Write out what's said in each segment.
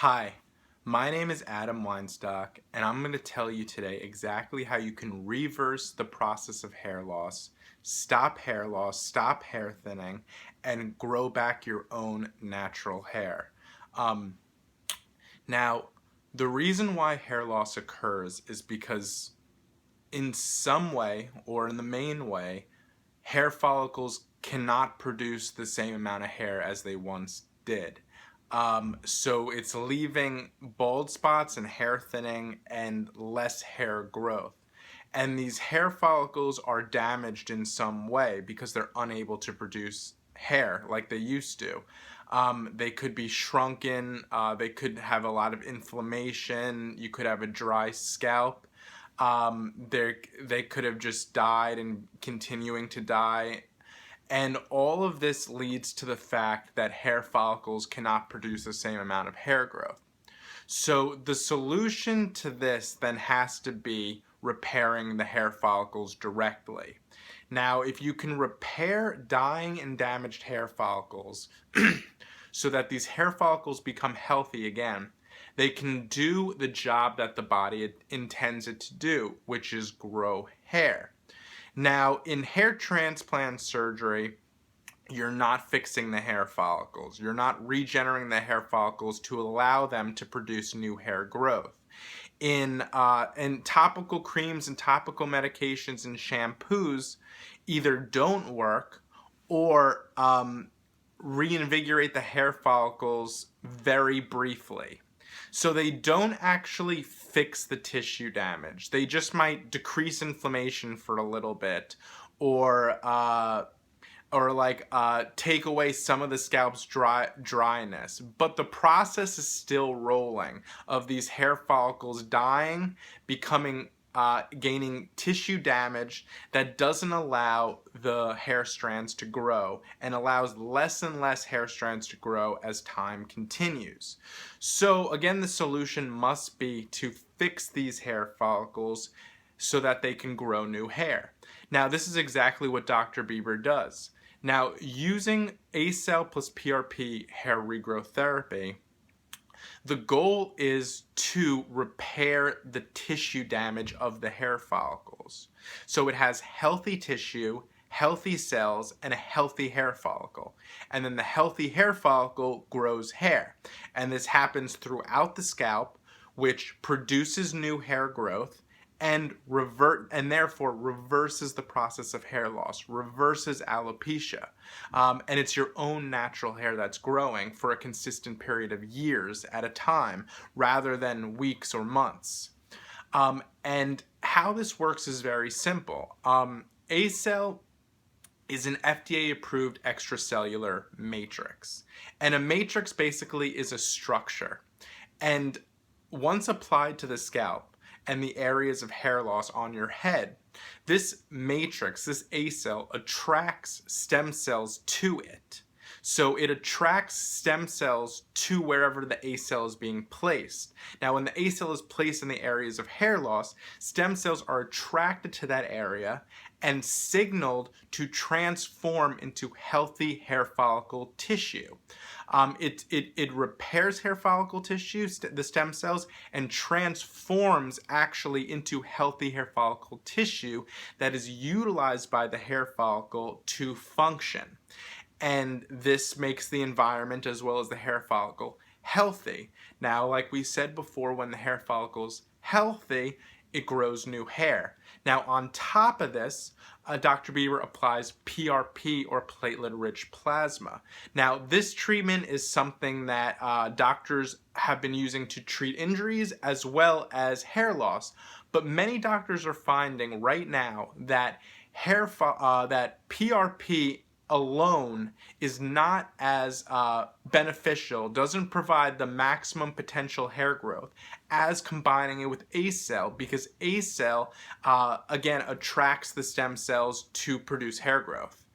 Hi, my name is Adam Weinstock, and I'm going to tell you today exactly how you can reverse the process of hair loss, stop hair thinning, and grow back your own natural hair. Um, Now, the reason why hair loss occurs is because in some way, or in the main way, hair follicles cannot produce the same amount of hair as they once did. So it's leaving bald spots and hair thinning and less hair growth. And these hair follicles are damaged in some way because they're unable to produce hair like they used to. They could be shrunken, they could have a lot of inflammation, you could have a dry scalp. They could have just died and continuing to die. And all of this leads to the fact that hair follicles cannot produce the same amount of hair growth. So the solution to this then has to be repairing the hair follicles directly. Now, if you can repair dying and damaged hair follicles so that these hair follicles become healthy again, they can do the job that the body intends it to do, which is grow hair. Now, in hair transplant surgery, you're not fixing the hair follicles. You're not regenerating the hair follicles to allow them to produce new hair growth. In topical creams and topical medications and shampoos either don't work or reinvigorate the hair follicles very briefly. So they don't actually fix the tissue damage. They just might decrease inflammation for a little bit, or take away some of the scalp's dryness. But the process is still rolling of these hair follicles dying, gaining tissue damage that doesn't allow the hair strands to grow and allows less and less hair strands to grow as time continues. So again, the solution must be to fix these hair follicles so that they can grow new hair. Now, this is exactly what Dr. Bieber does. Now, using ACell plus PRP hair regrowth therapy, the goal is to repair the tissue damage of the hair follicles. So it has healthy tissue, healthy cells, and a healthy hair follicle. And then the healthy hair follicle grows hair. And this happens throughout the scalp, which produces new hair growth and therefore reverses the process of hair loss, reverses alopecia. And it's your own natural hair that's growing for a consistent period of years at a time rather than weeks or months. And how this works is very simple. ACell is an FDA-approved extracellular matrix. And a matrix basically is a structure. And once applied to the scalp, and the areas of hair loss on your head, this matrix, this ACell, attracts stem cells to it. So it attracts stem cells to wherever the ACell is being placed. Now, when the ACell is placed in the areas of hair loss, stem cells are attracted to that area and signaled to transform into healthy hair follicle tissue. It repairs hair follicle tissue, the stem cells, and transforms actually into healthy hair follicle tissue that is utilized by the hair follicle to function. And this makes the environment as well as the hair follicle healthy. Now, like we said before, when the hair follicle's healthy, it grows new hair. Now, on top of this, Dr. Bieber applies PRP, or platelet-rich plasma. Now, this treatment is something that doctors have been using to treat injuries as well as hair loss. But many doctors are finding right now that that PRP alone is not as beneficial, doesn't provide the maximum potential hair growth as combining it with ACell, because ACell again attracts the stem cells to produce hair growth.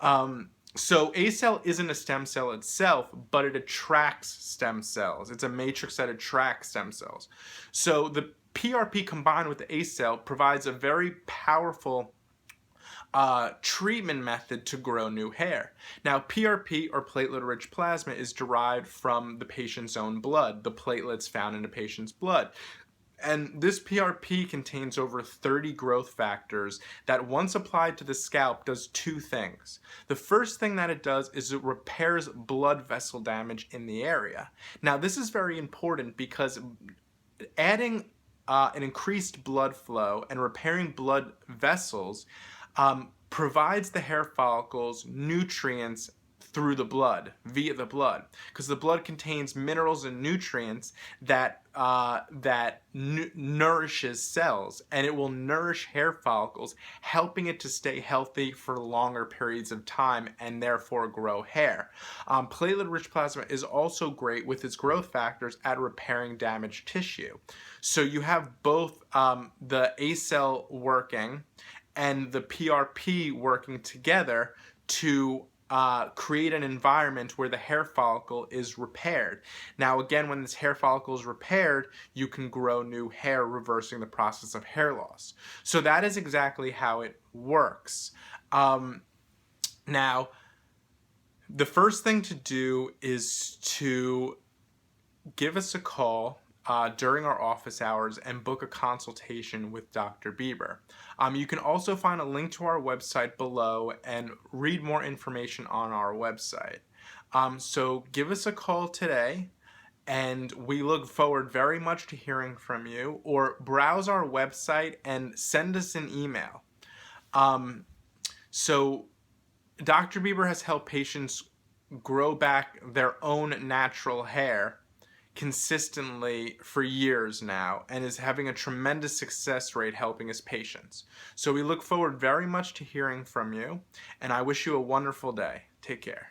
So ACell isn't a stem cell itself, but it attracts stem cells. It's a matrix that attracts stem cells. So the PRP combined with the ACell provides a very powerful treatment method to grow new hair. Now, PRP, or platelet-rich plasma, is derived from the patient's own blood, the platelets found in a patient's blood. And this PRP contains over 30 growth factors that, once applied to the scalp, does two things. The first thing that it does is it repairs blood vessel damage in the area. Now, this is very important because adding an increased blood flow and repairing blood vessels provides the hair follicles nutrients through the blood, via the blood, because the blood contains minerals and nutrients that nourishes cells, and it will nourish hair follicles, helping it to stay healthy for longer periods of time and therefore grow hair. Platelet-rich plasma is also great with its growth factors at repairing damaged tissue. So you have both the ACell working and the PRP working together to create an environment where the hair follicle is repaired. Now, again, when this hair follicle is repaired, you can grow new hair, reversing the process of hair loss. So that is exactly how it works. Now, the first thing to do is to give us a call during our office hours and book a consultation with Dr. Bieber. You can also find a link to our website below and read more information on our website. So give us a call today, and we look forward very much to hearing from you, or browse our website and send us an email. So Dr. Bieber has helped patients grow back their own natural hair consistently for years now, and is having a tremendous success rate helping his patients. So we look forward very much to hearing from you, and I wish you a wonderful day. Take care.